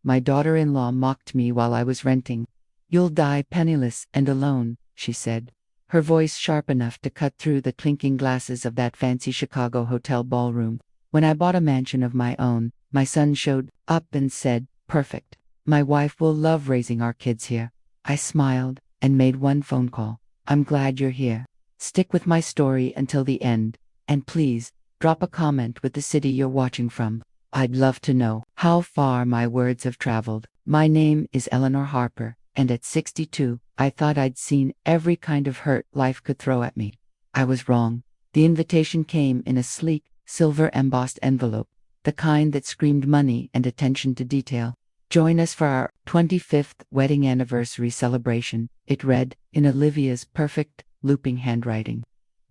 my daughter-in-law mocked me while I was renting. "You'll die penniless and alone," she said, her voice sharp enough to cut through the clinking glasses of that fancy Chicago hotel ballroom. "When I bought a mansion of my own, my son showed up and said, 'Perfect. My wife will love raising our kids here.' I smiled and made one phone call. I'm glad you're here. Stick with my story until the end, and please, drop a comment with the city you're watching from. I'd love to know how far my words have traveled. My name is Eleanor Harper, and at 62, I thought I'd seen every kind of hurt life could throw at me. I was wrong." The invitation came in a sleek, silver-embossed envelope, the kind that screamed money and attention to detail. "Join us for our 25th wedding anniversary celebration," it read, in Olivia's perfect, looping handwriting.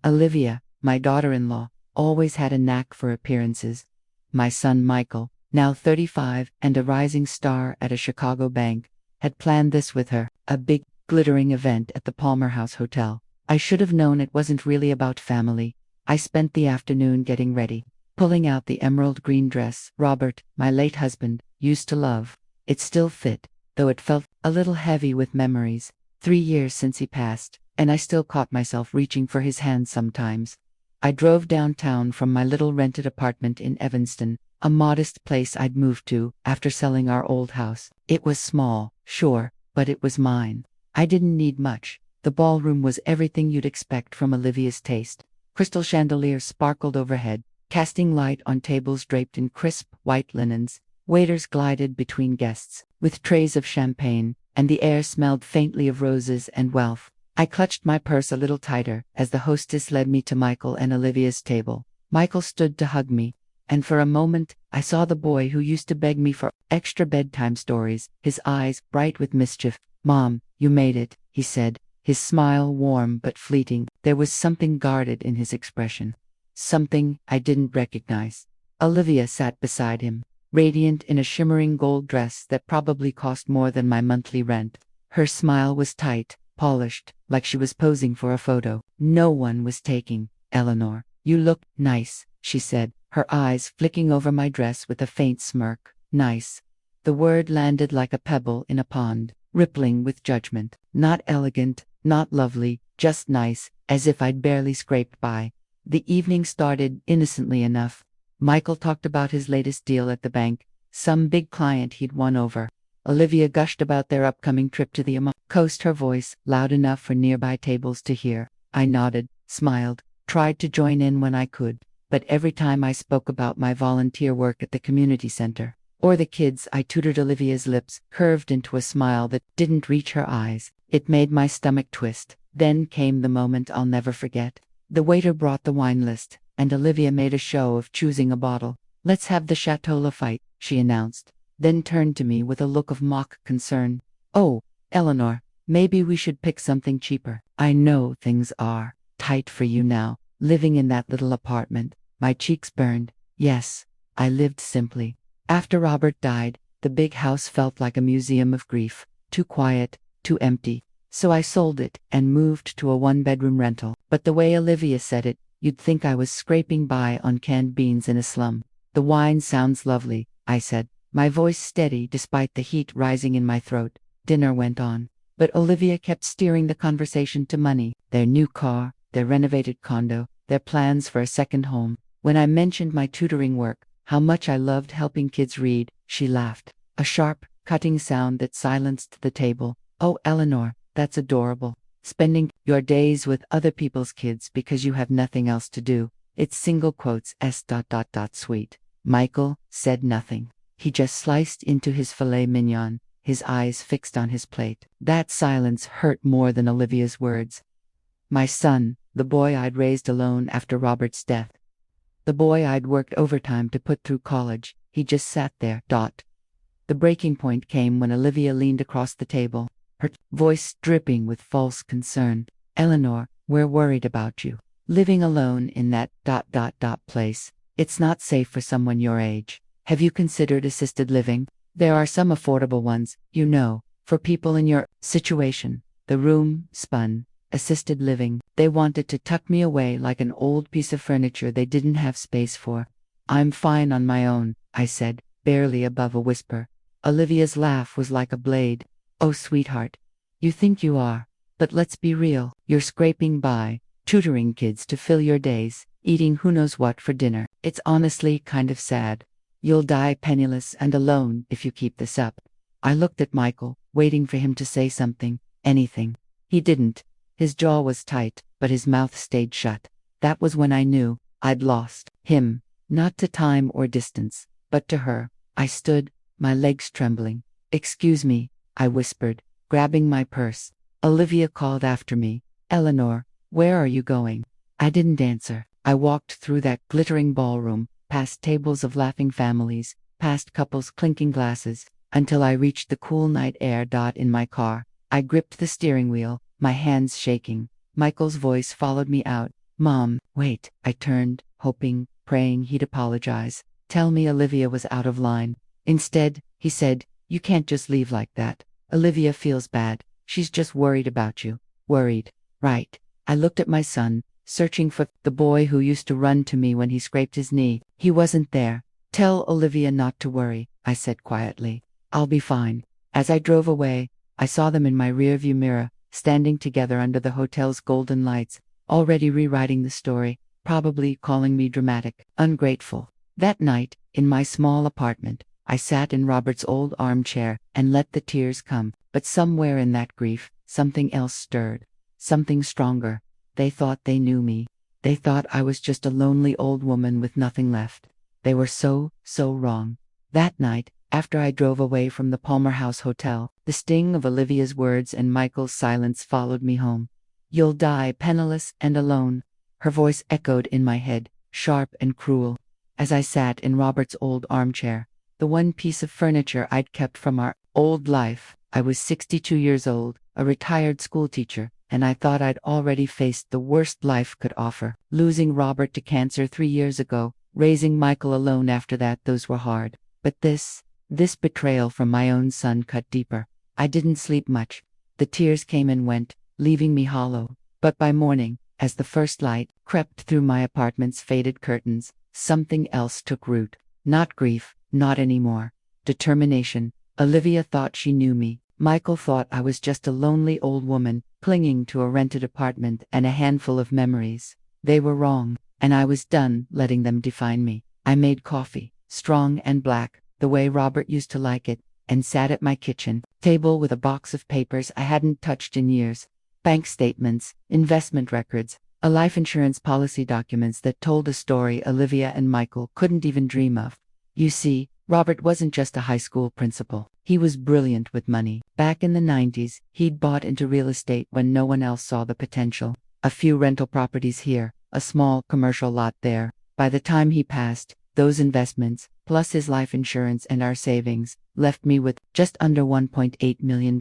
Olivia, my daughter-in-law, always had a knack for appearances. My son Michael, now 35 and a rising star at a Chicago bank, had planned this with her, a big, glittering event at the Palmer House Hotel. I should have known it wasn't really about family. I spent the afternoon getting ready, pulling out the emerald green dress Robert, my late husband, used to love. It still fit, though it felt a little heavy with memories. 3 years since he passed, and I still caught myself reaching for his hand sometimes. I drove downtown from my little rented apartment in Evanston, a modest place I'd moved to after selling our old house. It was small, sure, but it was mine. I didn't need much. The ballroom was everything you'd expect from Olivia's taste. Crystal chandeliers sparkled overhead, casting light on tables draped in crisp, white linens. Waiters glided between guests, with trays of champagne, and the air smelled faintly of roses and wealth. I clutched my purse a little tighter as the hostess led me to Michael and Olivia's table. Michael stood to hug me, and for a moment, I saw the boy who used to beg me for extra bedtime stories, his eyes bright with mischief. "Mom, you made it," he said, his smile warm but fleeting. There was something guarded in his expression, something I didn't recognize. Olivia sat beside him, radiant in a shimmering gold dress that probably cost more than my monthly rent. Her smile was tight, polished, like she was posing for a photo no one was taking. "Eleanor, you look nice," she said, her eyes flicking over my dress with a faint smirk. "Nice." The word landed like a pebble in a pond, rippling with judgment. Not elegant, not lovely, just nice, as if I'd barely scraped by. The evening started innocently enough. Michael talked about his latest deal at the bank, some big client he'd won over. Olivia gushed about their upcoming trip to the coast, her voice loud enough for nearby tables to hear. I nodded, smiled, tried to join in when I could, but every time I spoke about my volunteer work at the community center, or the kids I tutored, Olivia's lips curved into a smile that didn't reach her eyes. It made my stomach twist. Then came the moment I'll never forget. The waiter brought the wine list, and Olivia made a show of choosing a bottle. "Let's have the Chateau Lafite," she announced, then turned to me with a look of mock concern. "Oh, Eleanor, maybe we should pick something cheaper. I know things are tight for you now, living in that little apartment." My cheeks burned. Yes, I lived simply. After Robert died, the big house felt like a museum of grief, too quiet, too empty. So I sold it and moved to a one-bedroom rental. But the way Olivia said it, you'd think I was scraping by on canned beans in a slum. "The wine sounds lovely," I said, my voice steady despite the heat rising in my throat. Dinner went on, but Olivia kept steering the conversation to money, their new car, their renovated condo, their plans for a second home. When I mentioned my tutoring work, how much I loved helping kids read, she laughed, a sharp, cutting sound that silenced the table. "Oh, Eleanor, that's adorable. Spending your days with other people's kids because you have nothing else to do. It's single quotes sweet." Michael said nothing. He just sliced into his filet mignon, his eyes fixed on his plate. That silence hurt more than Olivia's words. My son, the boy I'd raised alone after Robert's death, the boy I'd worked overtime to put through college, he just sat there. The breaking point came when Olivia leaned across the table, her voice dripping with false concern. "Eleanor, we're worried about you. Living alone in that place. It's not safe for someone your age. Have you considered assisted living? There are some affordable ones, you know, for people in your situation." The room spun. Assisted living. They wanted to tuck me away like an old piece of furniture they didn't have space for. "I'm fine on my own," I said, barely above a whisper. Olivia's laugh was like a blade. Oh, sweetheart. You think you are. But let's be real. You're scraping by, tutoring kids to fill your days, eating who knows what for dinner. It's honestly kind of sad. You'll die penniless and alone if you keep this up. I looked at Michael, waiting for him to say something, anything. He didn't. His jaw was tight, but his mouth stayed shut. That was when I knew I'd lost him. Not to time or distance, but to her. I stood, my legs trembling. "Excuse me," I whispered, grabbing my purse. Olivia called after me. "Eleanor, where are you going?" I didn't answer. I walked through that glittering ballroom, past tables of laughing families, past couples clinking glasses, until I reached the cool night air. In my car, I gripped the steering wheel, my hands shaking. Michael's voice followed me out. "Mom, wait." I turned, hoping, praying he'd apologize. Tell me Olivia was out of line. Instead, he said, "You can't just leave like that. Olivia feels bad. She's just worried about you." Worried. Right. I looked at my son, searching for the boy who used to run to me when he scraped his knee. He wasn't there. "Tell Olivia not to worry," I said quietly. "I'll be fine." As I drove away, I saw them in my rearview mirror, standing together under the hotel's golden lights, already rewriting the story, probably calling me dramatic, ungrateful. That night, in my small apartment, I sat in Robert's old armchair and let the tears come. But somewhere in that grief, something else stirred. Something stronger. They thought they knew me. They thought I was just a lonely old woman with nothing left. They were so wrong. That night, after I drove away from the Palmer House Hotel, the sting of Olivia's words and Michael's silence followed me home. "You'll die penniless and alone." Her voice echoed in my head, sharp and cruel. As I sat in Robert's old armchair, the one piece of furniture I'd kept from our old life, I was 62 years old, a retired schoolteacher, and I thought I'd already faced the worst life could offer. Losing Robert to cancer 3 years ago, raising Michael alone after that, those were hard. But this betrayal from my own son cut deeper. I didn't sleep much. The tears came and went, leaving me hollow. But by morning, as the first light crept through my apartment's faded curtains, something else took root. Not grief, not anymore. Determination. Olivia thought she knew me. Michael thought I was just a lonely old woman, clinging to a rented apartment and a handful of memories. They were wrong, and I was done letting them define me. I made coffee, strong and black, the way Robert used to like it, and sat at my kitchen table with a box of papers I hadn't touched in years. Bank statements, investment records, a life insurance policy, documents that told a story Olivia and Michael couldn't even dream of. You see, Robert wasn't just a high school principal. He was brilliant with money. Back in the 90s, he'd bought into real estate when no one else saw the potential. A few rental properties here, a small commercial lot there. By the time he passed, those investments, plus his life insurance and our savings, left me with just under $1.8 million.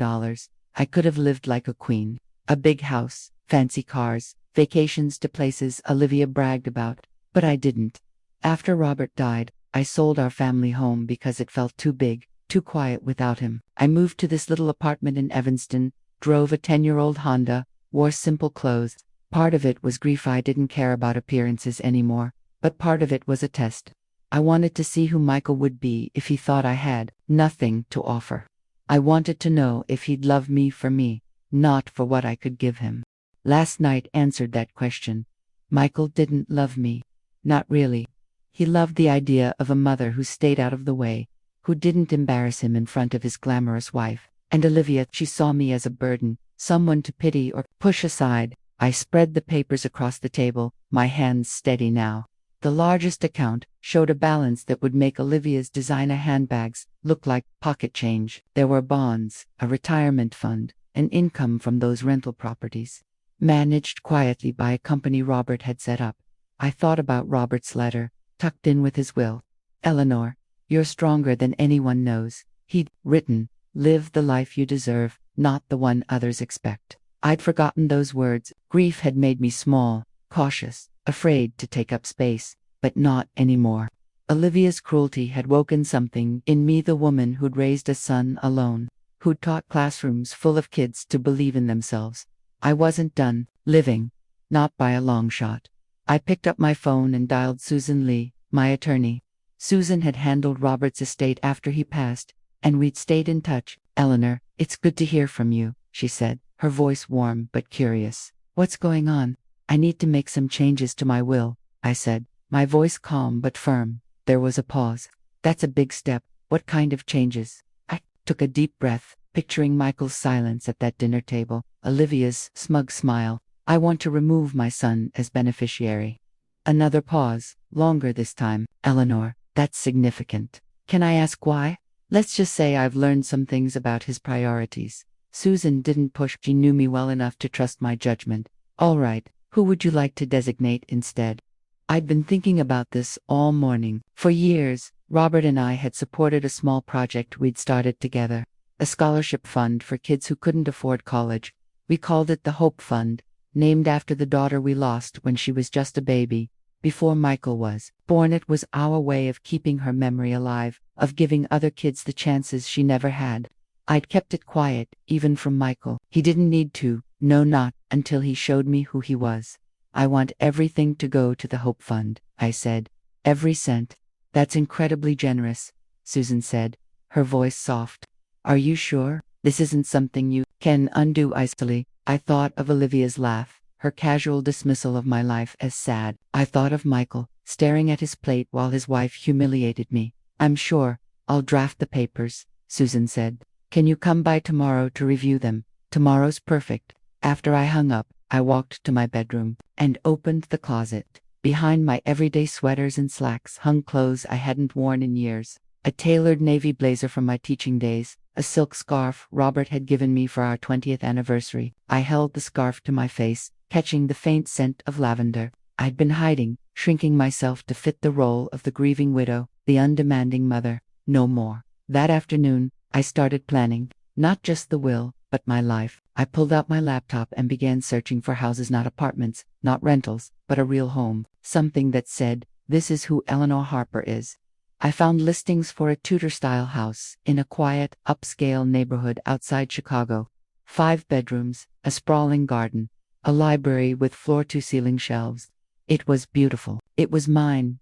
I could have lived like a queen. A big house, fancy cars, vacations to places Olivia bragged about. But I didn't. After Robert died, I sold our family home because it felt too big, too quiet without him. I moved to this little apartment in Evanston, drove a 10-year-old Honda, wore simple clothes. Part of it was grief. I didn't care about appearances anymore, but part of it was a test. I wanted to see who Michael would be if he thought I had nothing to offer. I wanted to know if he'd love me for me, not for what I could give him. Last night answered that question. Michael didn't love me. Not really. He loved the idea of a mother who stayed out of the way, who didn't embarrass him in front of his glamorous wife. And Olivia, she saw me as a burden, someone to pity or push aside. I spread the papers across the table, my hands steady now. The largest account showed a balance that would make Olivia's designer handbags look like pocket change. There were bonds, a retirement fund, an income from those rental properties, managed quietly by a company Robert had set up. I thought about Robert's letter, tucked in with his will. "Eleanor, you're stronger than anyone knows," he'd written. "Live the life you deserve, not the one others expect." I'd forgotten those words. Grief had made me small, cautious, afraid to take up space, but not anymore. Olivia's cruelty had woken something in me, the woman who'd raised a son alone, who'd taught classrooms full of kids to believe in themselves. I wasn't done living, not by a long shot. I picked up my phone and dialed Susan Lee, my attorney. Susan had handled Robert's estate after he passed. And we'd stayed in touch. Eleanor, it's good to hear from you, she said, her voice warm but curious. What's going on? I need to make some changes to my will, I said, my voice calm but firm. There was a pause. That's a big step. What kind of changes? I took a deep breath, picturing Michael's silence at that dinner table, Olivia's smug smile. I want to remove my son as beneficiary. Another pause, longer this time. Eleanor, that's significant. Can I ask why? Let's just say I've learned some things about his priorities. Susan didn't push. She knew me well enough to trust my judgment. All right, who would you like to designate instead? I'd been thinking about this all morning. For years, Robert and I had supported a small project we'd started together, a scholarship fund for kids who couldn't afford college. We called it the Hope Fund, named after the daughter we lost when she was just a baby, before Michael was born. It was our way of keeping her memory alive, of giving other kids the chances she never had. I'd kept it quiet, even from Michael. He didn't need to, no, not until he showed me who he was. I want everything to go to the Hope Fund, I said. Every cent. That's incredibly generous, Susan said, her voice soft. Are you sure? This isn't something you can undo easily. I thought of Olivia's laugh, her casual dismissal of my life as sad. I thought of Michael, staring at his plate while his wife humiliated me. I'm sure. I'll draft the papers, Susan said. Can you come by tomorrow to review them? Tomorrow's perfect. After I hung up, I walked to my bedroom and opened the closet. Behind my everyday sweaters and slacks hung clothes I hadn't worn in years. A tailored navy blazer from my teaching days, a silk scarf Robert had given me for our 20th anniversary. I held the scarf to my face, catching the faint scent of lavender. I'd been hiding, shrinking myself to fit the role of the grieving widow, the undemanding mother. No more. That afternoon, I started planning, not just the will, but my life. I pulled out my laptop and began searching for houses, not apartments, not rentals, but a real home. Something that said, this is who Eleanor Harper is. I found listings for a Tudor-style house in a quiet, upscale neighborhood outside Chicago. 5 bedrooms, a sprawling garden, a library with floor-to-ceiling shelves. It was beautiful. It was mine.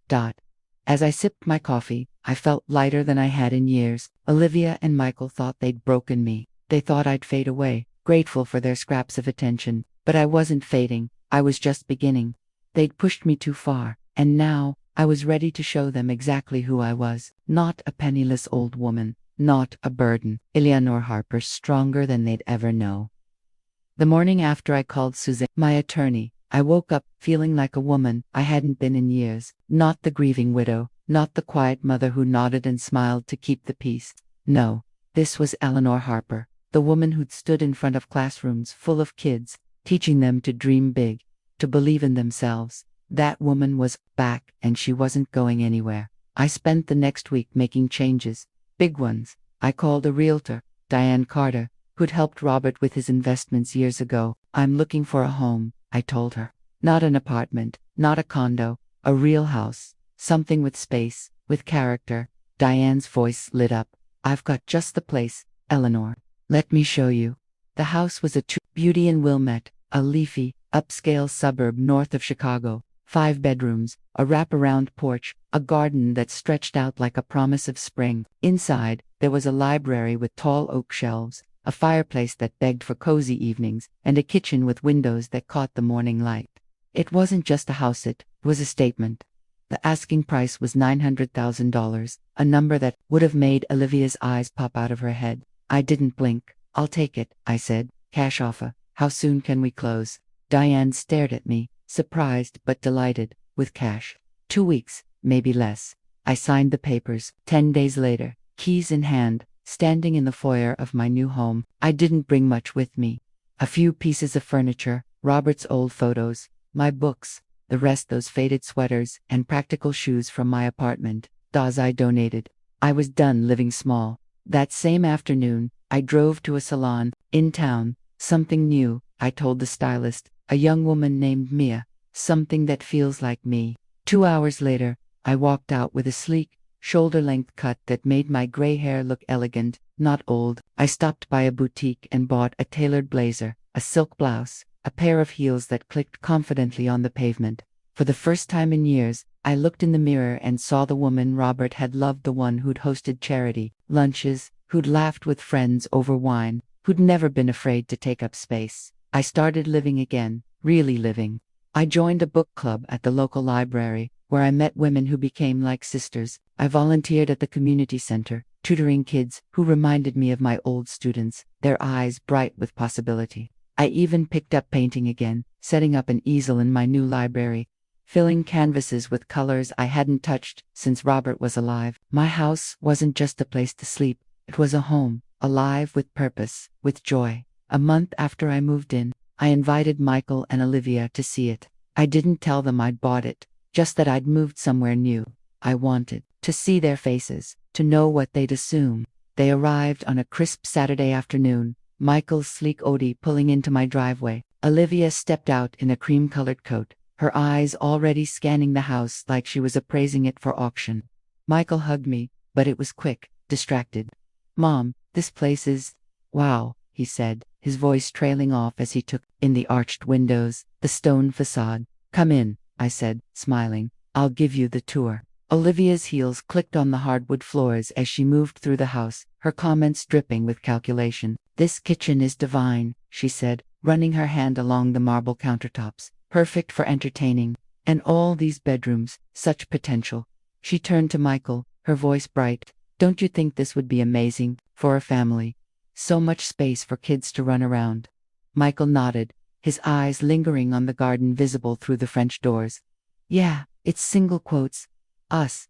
As I sipped my coffee, I felt lighter than I had in years. Olivia and Michael thought they'd broken me. They thought I'd fade away, grateful for their scraps of attention. But I wasn't fading. I was just beginning. They'd pushed me too far, and now I was ready to show them exactly who I was. Not a penniless old woman, not a burden. Eleanor Harper, stronger than they'd ever know. The morning after I called Susan, my attorney, I woke up feeling like a woman I hadn't been in years. Not the grieving widow, not the quiet mother who nodded and smiled to keep the peace. No, this was Eleanor Harper, the woman who'd stood in front of classrooms full of kids, teaching them to dream big, to believe in themselves. That woman was back, and she wasn't going anywhere. I spent the next week making changes, big ones. I called a realtor, Diane Carter, who'd helped Robert with his investments years ago. I'm looking for a home, I told her. Not an apartment, not a condo, a real house, something with space, with character. Diane's voice lit up. I've got just the place, Eleanor. Let me show you. The house was a true beauty in Wilmette, a leafy, upscale suburb north of Chicago. 5 bedrooms, a wraparound porch, a garden that stretched out like a promise of spring. Inside, there was a library with tall oak shelves, a fireplace that begged for cozy evenings, and a kitchen with windows that caught the morning light. It wasn't just a house, it was a statement. The asking price was $900,000, a number that would have made Olivia's eyes pop out of her head. I didn't blink. I'll take it, I said. Cash offer. How soon can we close? Diane stared at me, surprised but delighted. With cash. 2 weeks, maybe less. I signed the papers. 10 days later, keys in hand, standing in the foyer of my new home. I didn't bring much with me. A few pieces of furniture, Robert's old photos, my books, the rest those faded sweaters and practical shoes from my apartment, those I donated. I was done living small. That same afternoon, I drove to a salon, in town. Something new, I told the stylist, a young woman named Mia, something that feels like me. 2 hours later, I walked out with a sleek, shoulder-length cut that made my gray hair look elegant, not old. I stopped by a boutique and bought a tailored blazer, a silk blouse, a pair of heels that clicked confidently on the pavement. For the first time in years, I looked in the mirror and saw the woman Robert had loved, the one who'd hosted charity lunches, who'd laughed with friends over wine, who'd never been afraid to take up space. I started living again, really living. I joined a book club at the local library, where I met women who became like sisters. I volunteered at the community center, tutoring kids who reminded me of my old students, their eyes bright with possibility. I even picked up painting again, setting up an easel in my new library, filling canvases with colors I hadn't touched since Robert was alive. My house wasn't just a place to sleep, it was a home, alive with purpose, with joy. A month after I moved in, I invited Michael and Olivia to see it. I didn't tell them I'd bought it, just that I'd moved somewhere new. I wanted to see their faces, to know what they'd assume. They arrived on a crisp Saturday afternoon, Michael's sleek Audi pulling into my driveway. Olivia stepped out in a cream-colored coat, her eyes already scanning the house like she was appraising it for auction. Michael hugged me, but it was quick, distracted. "Mom, this place is... wow," he said, his voice trailing off as he took in the arched windows, the stone facade. "Come in," I said, smiling. "I'll give you the tour." Olivia's heels clicked on the hardwood floors as she moved through the house, her comments dripping with calculation. "This kitchen is divine," she said, running her hand along the marble countertops. "Perfect for entertaining. And all these bedrooms, such potential." She turned to Michael, her voice bright. "Don't you think this would be amazing for a family? So much space for kids to run around." Michael nodded, his eyes lingering on the garden visible through the French doors. "Yeah, it's single quotes. Us. ...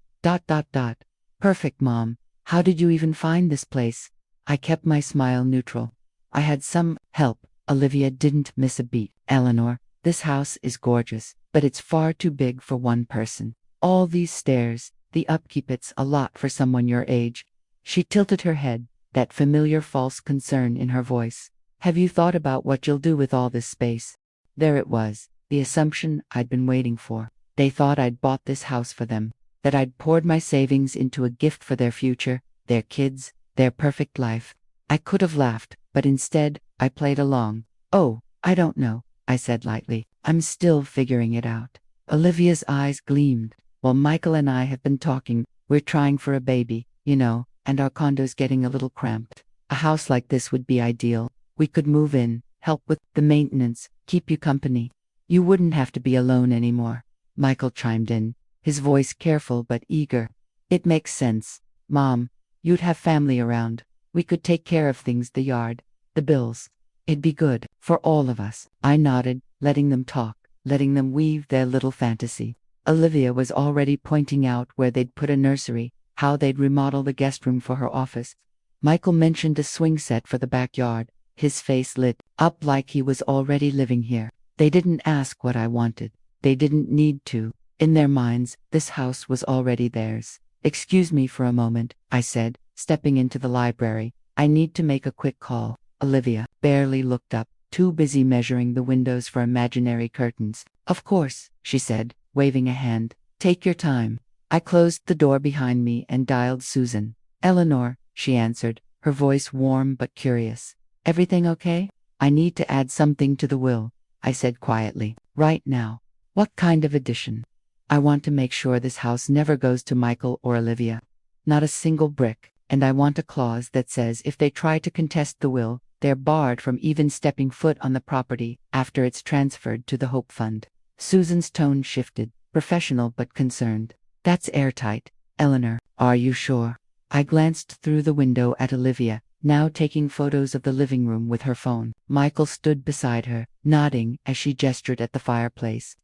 Perfect, Mom. How did you even find this place?" I kept my smile neutral. "I had some help." Olivia didn't miss a beat. "Eleanor, this house is gorgeous, but it's far too big for one person. All these stairs, the upkeep, it's a lot for someone your age." She tilted her head, that familiar false concern in her voice. "Have you thought about what you'll do with all this space?" There it was, the assumption I'd been waiting for. They thought I'd bought this house for them, that I'd poured my savings into a gift for their future, their kids, their perfect life. I could have laughed, but instead, I played along. "Oh, I don't know," I said lightly. "I'm still figuring it out." Olivia's eyes gleamed. "Well, Michael and I have been talking. We're trying for a baby, you know, and our condo's getting a little cramped. A house like this would be ideal. We could move in, help with the maintenance, keep you company. You wouldn't have to be alone anymore." Michael chimed in, his voice careful but eager. "It makes sense, Mom. You'd have family around. We could take care of things, the yard, the bills. It'd be good for all of us." I nodded, letting them talk, letting them weave their little fantasy. Olivia was already pointing out where they'd put a nursery, how they'd remodel the guest room for her office. Michael mentioned a swing set for the backyard, his face lit up like he was already living here. They didn't ask what I wanted. They didn't need to. In their minds, this house was already theirs. "Excuse me for a moment," I said, stepping into the library. "I need to make a quick call." Olivia barely looked up, too busy measuring the windows for imaginary curtains. "Of course," she said, waving a hand. "Take your time." I closed the door behind me and dialed Susan. "Eleanor," she answered, her voice warm but curious. "Everything okay?" "I need to add something to the will," I said quietly. "Right now." "What kind of addition?" "I want to make sure this house never goes to Michael or Olivia. Not a single brick. And I want a clause that says if they try to contest the will, they're barred from even stepping foot on the property after it's transferred to the Hope Fund." Susan's tone shifted, professional but concerned. "That's airtight, Eleanor. Are you sure?" I glanced through the window at Olivia, now taking photos of the living room with her phone. Michael stood beside her, nodding as she gestured at the fireplace.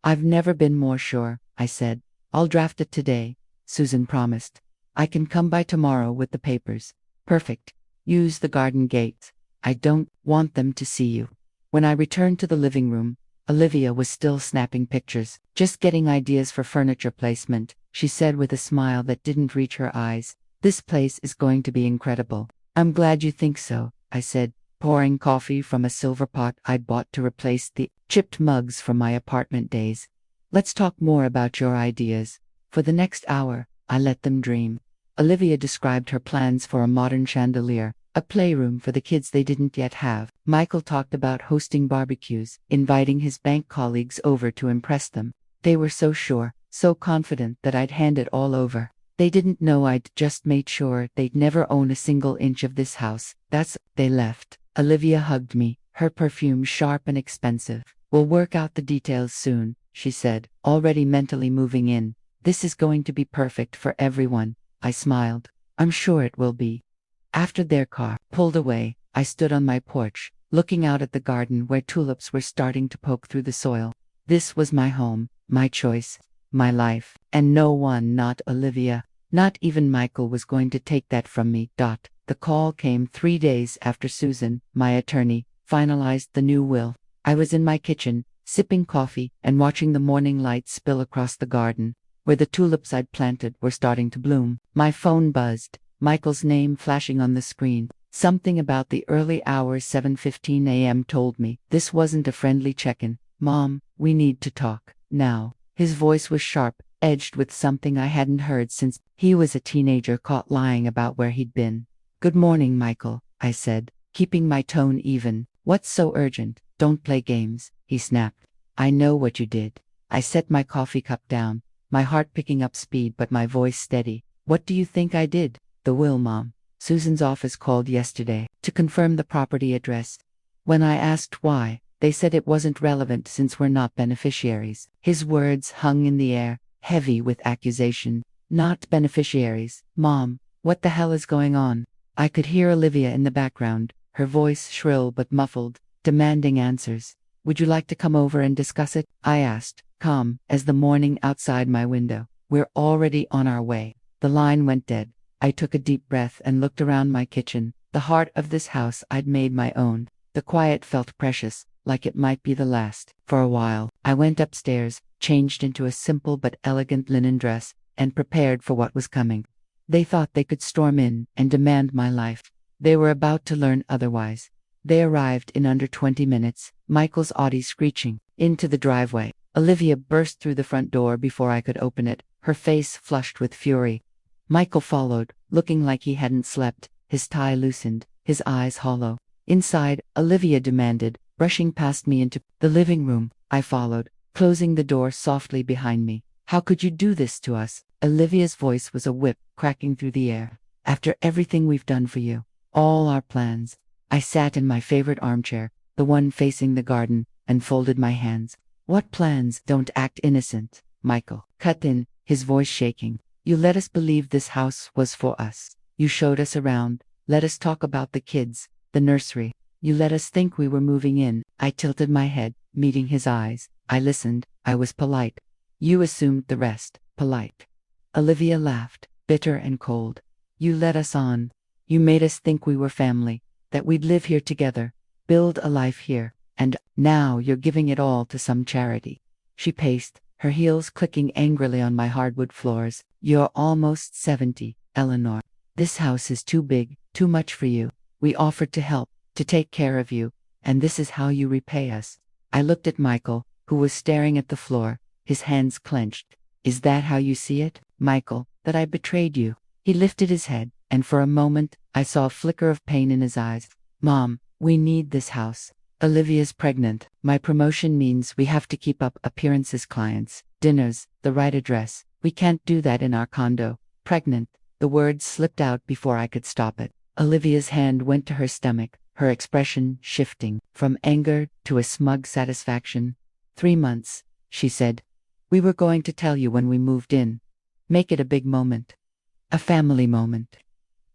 "I've never been more sure," I said. "I'll draft it today," Susan promised. "I can come by tomorrow with the papers." "Perfect. Use the garden gates. I don't want them to see you." When I returned to the living room, Olivia was still snapping pictures. "Just getting ideas for furniture placement," she said with a smile that didn't reach her eyes. "This place is going to be incredible." "I'm glad you think so," I said, pouring coffee from a silver pot I'd bought to replace the chipped mugs from my apartment days. "Let's talk more about your ideas." For the next hour, I let them dream. Olivia described her plans for a modern chandelier, a playroom for the kids they didn't yet have. Michael talked about hosting barbecues, inviting his bank colleagues over to impress them. They were so sure, so confident that I'd hand it all over. They didn't know I'd just made sure they'd never own a single inch of this house. They left. Olivia hugged me, her perfume sharp and expensive. We'll work out the details soon, she said, already mentally moving in. This is going to be perfect for everyone. I smiled. I'm sure it will be. After their car pulled away, I stood on my porch, looking out at the garden where tulips were starting to poke through the soil. This was my home, my choice, my life, and no one, not Olivia, not even Michael, was going to take that from me. The call came 3 days after Susan, my attorney, finalized the new will. I was in my kitchen, sipping coffee and watching the morning light spill across the garden, where the tulips I'd planted were starting to bloom. My phone buzzed, Michael's name flashing on the screen. Something about the early hours, 7:15 a.m., told me this wasn't a friendly check-in. Mom, we need to talk now. His voice was sharp, edged with something I hadn't heard since he was a teenager caught lying about where he'd been. Good morning, Michael, I said, keeping my tone even. What's so urgent? Don't play games, he snapped. I know what you did. I set my coffee cup down, my heart picking up speed but my voice steady. What do you think I did? The will, Mom. Susan's office called yesterday to confirm the property address. When I asked why, they said it wasn't relevant since we're not beneficiaries. His words hung in the air, heavy with accusation. Not beneficiaries. Mom, what the hell is going on? I could hear Olivia in the background, her voice shrill but muffled, demanding answers. Would you like to come over and discuss it? I asked, calm as the morning outside my window. We're already on our way. The line went dead. I took a deep breath and looked around my kitchen, the heart of this house I'd made my own. The quiet felt precious, like it might be the last. For a while, I went upstairs, changed into a simple but elegant linen dress, and prepared for what was coming. They thought they could storm in and demand my life. They were about to learn otherwise. They arrived in under 20 minutes, Michael's Audi screeching into the driveway. Olivia burst through the front door before I could open it, her face flushed with fury. Michael followed, looking like he hadn't slept, his tie loosened, his eyes hollow. Inside, Olivia demanded, brushing past me into the living room. I followed, closing the door softly behind me. How could you do this to us? Olivia's voice was a whip cracking through the air. After everything we've done for you, all our plans. I sat in my favorite armchair, the one facing the garden, and folded my hands. What plans? Don't act innocent, Michael cut in, his voice shaking. You let us believe this house was for us. You showed us around, let us talk about the kids, the nursery. You let us think we were moving in. I tilted my head, meeting his eyes. I listened, I was polite. You assumed the rest, polite. Olivia laughed, bitter and cold. You led us on. You made us think we were family, that we'd live here together, build a life here, and now you're giving it all to some charity. She paced, her heels clicking angrily on my hardwood floors. You're almost 70, Eleanor. This house is too big, too much for you. We offered to help, to take care of you, and this is how you repay us. I looked at Michael, who was staring at the floor, his hands clenched. Is that how you see it, Michael, that I betrayed you? He lifted his head, and for a moment, I saw a flicker of pain in his eyes. Mom, we need this house. Olivia's pregnant. My promotion means we have to keep up appearances, clients, dinners, the right address. We can't do that in our condo. Pregnant. The words slipped out before I could stop it. Olivia's hand went to her stomach, her expression shifting from anger to a smug satisfaction. 3 months, she said. We were going to tell you when we moved in. Make it a big moment. A family moment.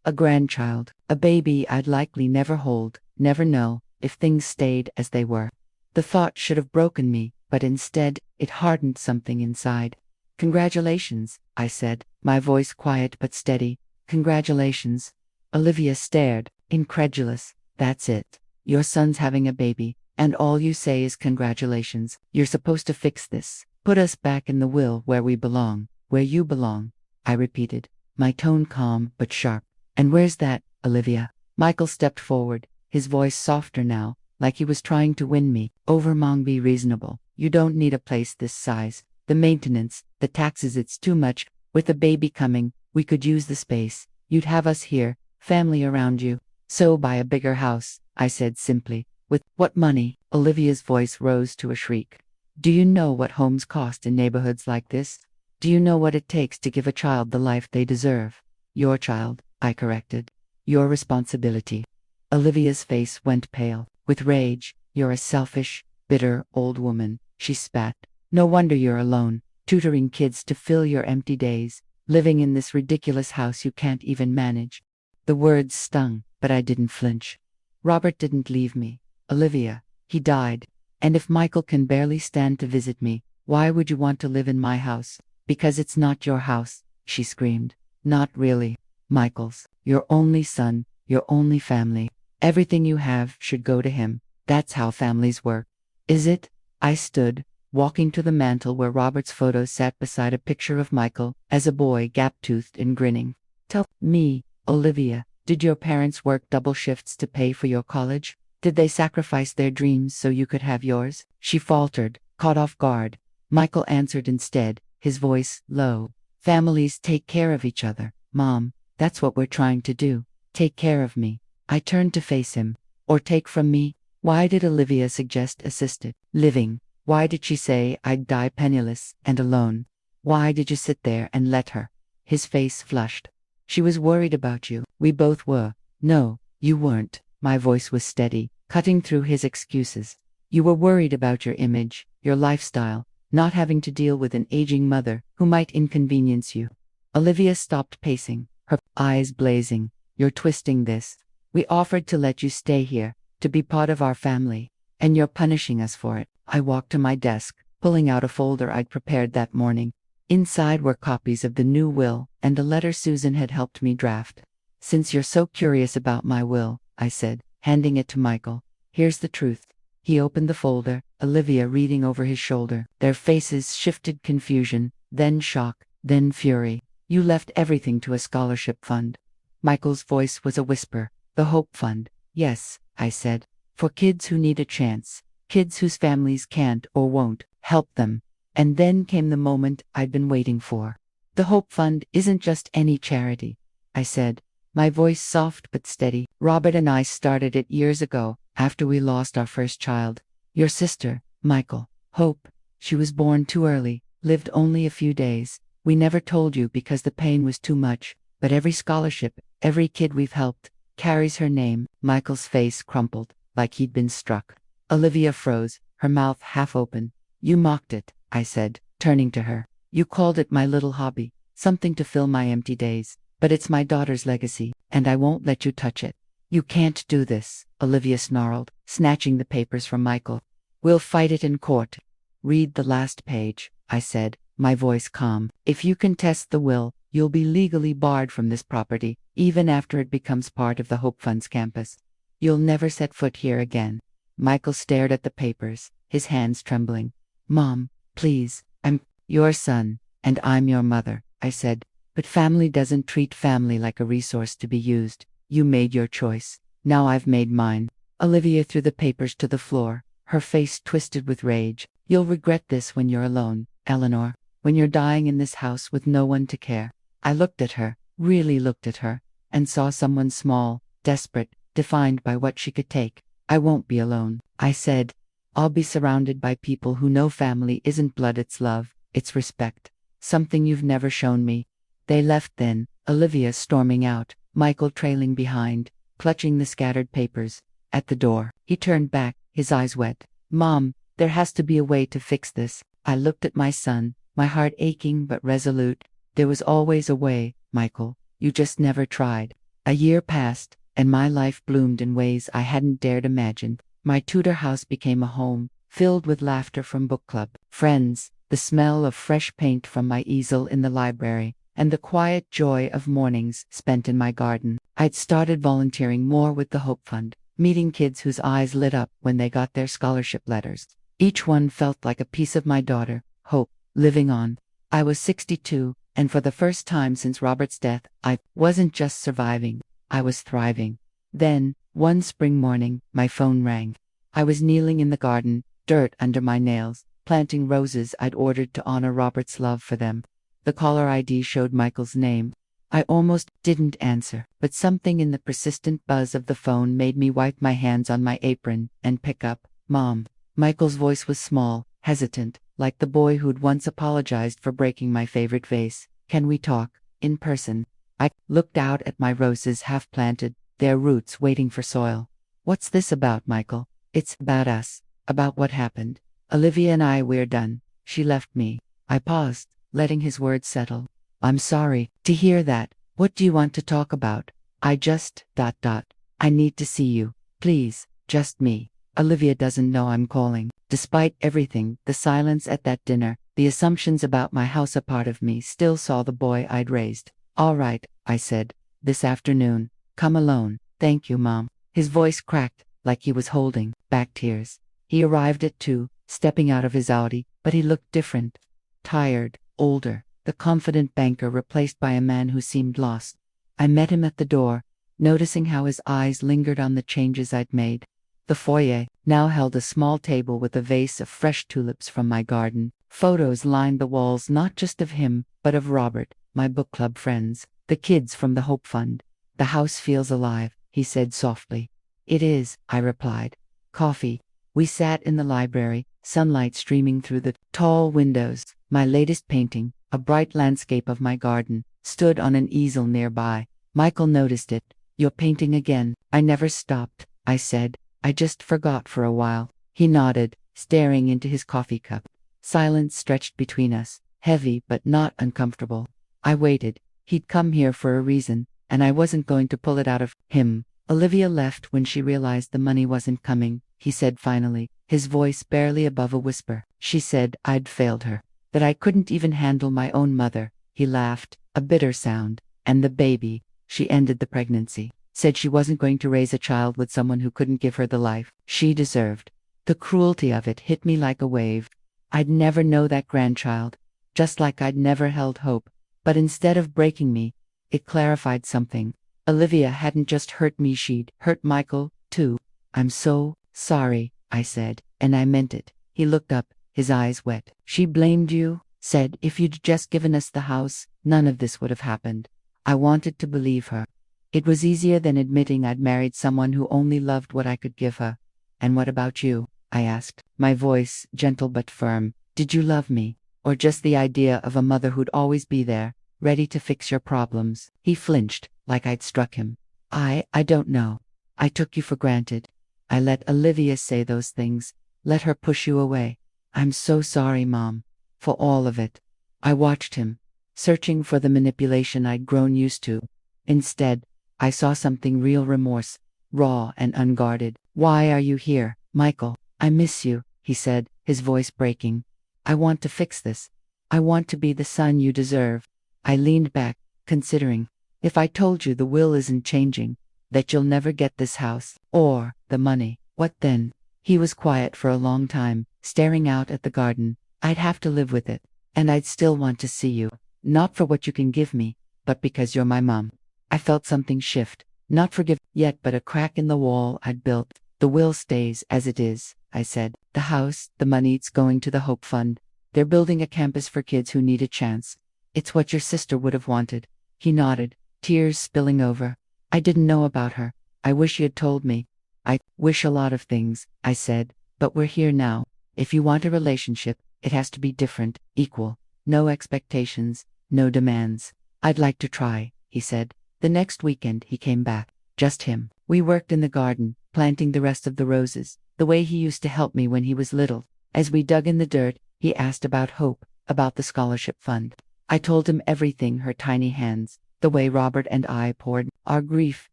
A grandchild, a baby I'd likely never hold, never know, if things stayed as they were. The thought should have broken me, but instead, it hardened something inside. Congratulations, I said, my voice quiet but steady. Congratulations. Olivia stared, incredulous. That's it. Your son's having a baby, and all you say is congratulations. You're supposed to fix this. Put us back in the will where we belong, where you belong, I repeated, my tone calm but sharp. And where's that, Olivia? Michael stepped forward, his voice softer now, like he was trying to win me over. Mom, be reasonable. You don't need a place this size. The maintenance, the taxes, it's too much. With a baby coming, we could use the space. You'd have us here, family around you. So buy a bigger house, I said simply. With what money? Olivia's voice rose to a shriek. Do you know what homes cost in neighborhoods like this? Do you know what it takes to give a child the life they deserve? Your child, I corrected. Your responsibility. Olivia's face went pale. With rage. You're a selfish, bitter old woman, she spat. No wonder you're alone, tutoring kids to fill your empty days, living in this ridiculous house you can't even manage. The words stung, but I didn't flinch. Robert didn't leave me, Olivia. He died. And if Michael can barely stand to visit me, why would you want to live in my house? Because it's not your house, she screamed. Not really. Michael's. Your only son, your only family. Everything you have should go to him. That's how families work. Is it? I stood, walking to the mantel where Robert's photo sat beside a picture of Michael, as a boy gap-toothed and grinning. Tell me, Olivia, did your parents work double shifts to pay for your college? Did they sacrifice their dreams so you could have yours? She faltered, caught off guard. Michael answered instead, his voice low. Families take care of each other, Mom. That's what we're trying to do. Take care of me. I turned to face him. Or take from me? Why did Olivia suggest assisted living? Why did she say I'd die penniless and alone? Why did you sit there and let her? His face flushed. She was worried about you. We both were. No, you weren't. My voice was steady, cutting through his excuses. You were worried about your image, your lifestyle, not having to deal with an aging mother who might inconvenience you. Olivia stopped pacing, her eyes blazing. You're twisting this. We offered to let you stay here, to be part of our family, and you're punishing us for it. I walked to my desk, pulling out a folder I'd prepared that morning. Inside were copies of the new will and a letter Susan had helped me draft. Since you're so curious about my will, I said, handing it to Michael, here's the truth. He opened the folder, Olivia reading over his shoulder. Their faces shifted confusion, then shock, then fury. You left everything to a scholarship fund. Michael's voice was a whisper. The Hope Fund. Yes, I said. For kids who need a chance. Kids whose families can't or won't help them. And then came the moment I'd been waiting for. The Hope Fund isn't just any charity, I said, my voice soft but steady. Robert and I started it years ago, after we lost our first child. Your sister, Michael. Hope. She was born too early, lived only a few days. We never told you because the pain was too much, but every scholarship, every kid we've helped, carries her name. Michael's face crumpled, like he'd been struck. Olivia froze, her mouth half open. You mocked it, I said, turning to her. You called it my little hobby, something to fill my empty days. But it's my daughter's legacy, and I won't let you touch it. You can't do this, Olivia snarled, snatching the papers from Michael. We'll fight it in court. Read the last page, I said, my voice calm. If you contest the will, you'll be legally barred from this property, even after it becomes part of the Hope Fund's campus. You'll never set foot here again. Michael stared at the papers, his hands trembling. Mom, please, I'm your son, and I'm your mother, I said. But family doesn't treat family like a resource to be used. You made your choice. Now I've made mine. Olivia threw the papers to the floor, her face twisted with rage. You'll regret this when you're alone, Eleanor. When you're dying in this house with no one to care. I looked at her, really looked at her, and saw someone small, desperate, defined by what she could take. I won't be alone, I said. I'll be surrounded by people who know family isn't blood, it's love, it's respect. Something you've never shown me. They left then, Olivia storming out, Michael trailing behind, clutching the scattered papers. At the door, he turned back, his eyes wet. Mom, there has to be a way to fix this. I looked at my son, my heart aching but resolute. There was always a way, Michael. You just never tried. A year passed, and my life bloomed in ways I hadn't dared imagine. My Tudor house became a home, filled with laughter from book club, friends, the smell of fresh paint from my easel in the library, and the quiet joy of mornings spent in my garden. I'd started volunteering more with the Hope Fund, meeting kids whose eyes lit up when they got their scholarship letters. Each one felt like a piece of my daughter, Hope, living on. I was 62, and for the first time since Robert's death, I wasn't just surviving, I was thriving. Then, one spring morning, my phone rang. I was kneeling in the garden, dirt under my nails, planting roses I'd ordered to honor Robert's love for them. The caller ID showed Michael's name. I almost didn't answer, but something in the persistent buzz of the phone made me wipe my hands on my apron and pick up. Mom. Michael's voice was small, hesitant, like the boy who'd once apologized for breaking my favorite vase. Can we talk in person? I looked out at my roses half planted, their roots waiting for soil. What's this about, Michael? It's about us, about what happened. Olivia and we're done. She left me. I paused, letting his words settle. I'm sorry to hear that. What do you want to talk about? I just, I need to see you. Please, just me. Olivia doesn't know I'm calling. Despite everything, the silence at that dinner, the assumptions about my house, a part of me still saw the boy I'd raised. All right, I said. This afternoon. Come alone. Thank you, Mom. His voice cracked, like he was holding back tears. He arrived at 2, stepping out of his Audi, but he looked different. Tired, older, the confident banker replaced by a man who seemed lost. I met him at the door, noticing how his eyes lingered on the changes I'd made. The foyer now held a small table with a vase of fresh tulips from my garden. Photos lined the walls, not just of him, but of Robert, my book club friends, the kids from the Hope Fund. The house feels alive, he said softly. It is, I replied. Coffee. We sat in the library, sunlight streaming through the tall windows. My latest painting, a bright landscape of my garden, stood on an easel nearby. Michael noticed it. You're painting again. I never stopped, I said. I just forgot for a while. He nodded, staring into his coffee cup. Silence stretched between us, heavy but not uncomfortable. I waited. He'd come here for a reason, and I wasn't going to pull it out of him. Olivia left when she realized the money wasn't coming, he said finally, his voice barely above a whisper. She said I'd failed her, that I couldn't even handle my own mother. He laughed, a bitter sound. And the baby, she ended the pregnancy. Said she wasn't going to raise a child with someone who couldn't give her the life she deserved. The cruelty of it hit me like a wave. I'd never know that grandchild, just like I'd never held hope. But instead of breaking me, it clarified something. Olivia hadn't just hurt me, she'd hurt Michael, too. I'm so sorry, I said, and I meant it. He looked up, his eyes wet. She blamed you, said if you'd just given us the house, none of this would have happened. I wanted to believe her. It was easier than admitting I'd married someone who only loved what I could give her. And what about you? I asked, my voice gentle but firm. Did you love me? Or just the idea of a mother who'd always be there, ready to fix your problems? He flinched, like I'd struck him. I don't know. I took you for granted. I let Olivia say those things, let her push you away. I'm so sorry, Mom, for all of it. I watched him, searching for the manipulation I'd grown used to. Instead, I saw something real: remorse, raw and unguarded. Why are you here, Michael? I miss you, he said, his voice breaking. I want to fix this. I want to be the son you deserve. I leaned back, considering. If I told you the will isn't changing, that you'll never get this house, or the money, what then? He was quiet for a long time, staring out at the garden. I'd have to live with it, and I'd still want to see you. Not for what you can give me, but because you're my mom. I felt something shift, not forgive yet, but a crack in the wall I'd built. The will stays as it is, I said. The house, the money, it's going to the Hope Fund. They're building a campus for kids who need a chance. It's what your sister would have wanted. He nodded, tears spilling over. I didn't know about her. I wish you had told me. I wish a lot of things, I said, but we're here now. If you want a relationship, it has to be different, equal. No expectations, no demands. I'd like to try, he said. The next weekend he came back, just him. We worked in the garden, planting the rest of the roses, the way he used to help me when he was little. As we dug in the dirt, he asked about Hope, about the scholarship fund. I told him everything, her tiny hands, the way Robert and I poured our grief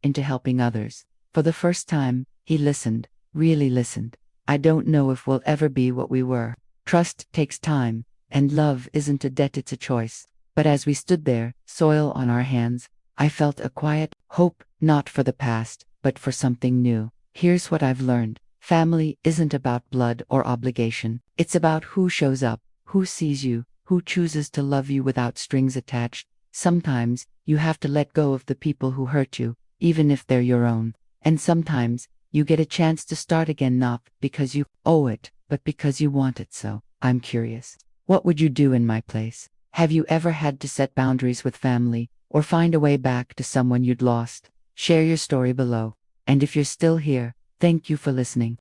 into helping others. For the first time, he listened, really listened. I don't know if we'll ever be what we were. Trust takes time, and love isn't a debt, it's a choice. But as we stood there, soil on our hands, I felt a quiet hope, not for the past, but for something new. Here's what I've learned. Family isn't about blood or obligation. It's about who shows up, who sees you, who chooses to love you without strings attached. Sometimes, you have to let go of the people who hurt you, even if they're your own. And sometimes, you get a chance to start again, not because you owe it, but because you want it. So, I'm curious. What would you do in my place? Have you ever had to set boundaries with family, or find a way back to someone you'd lost? Share your story below. And if you're still here, thank you for listening.